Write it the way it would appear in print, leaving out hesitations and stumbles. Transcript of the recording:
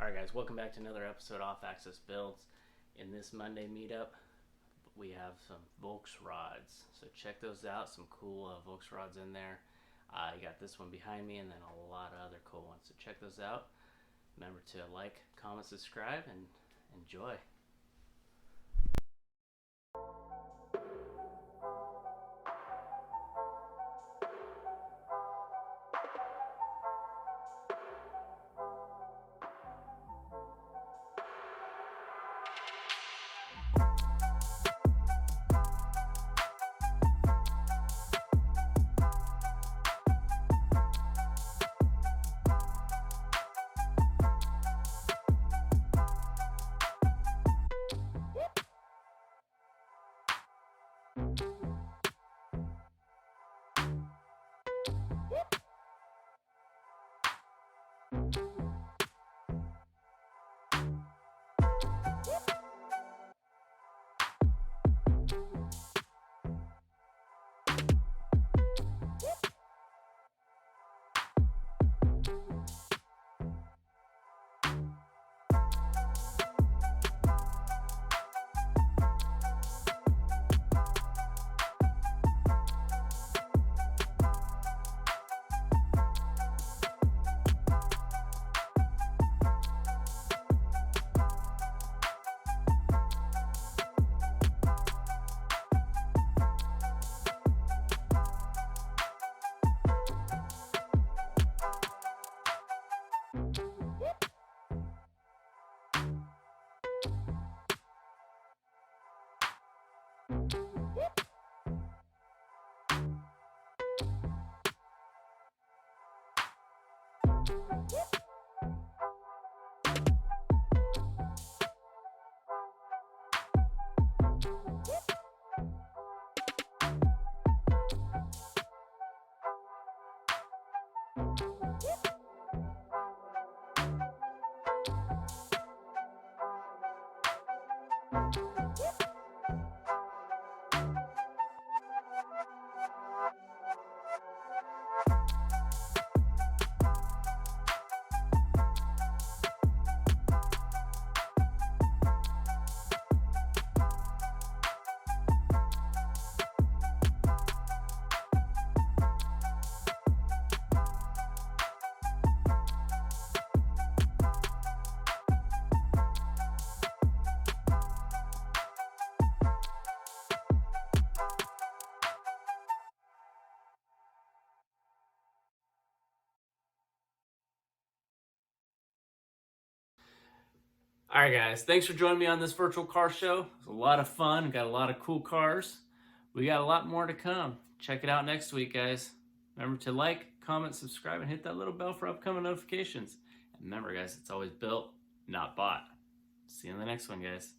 Alright guys, welcome back to another episode Off Axis Builds. In this Monday meetup, we have some Volksrods. So check those out, some cool Volksrods in there. You got this one behind me and then a lot of other cool ones. So check those out. Remember to like, comment, subscribe, and enjoy. Alright guys, thanks for joining me on this virtual car show. It was a lot of fun. We got a lot of cool cars. We got a lot more to come. Check it out next week, guys. Remember to like, comment, subscribe, and hit that little bell for upcoming notifications. And remember guys, it's always built, not bought. See you in the next one, guys.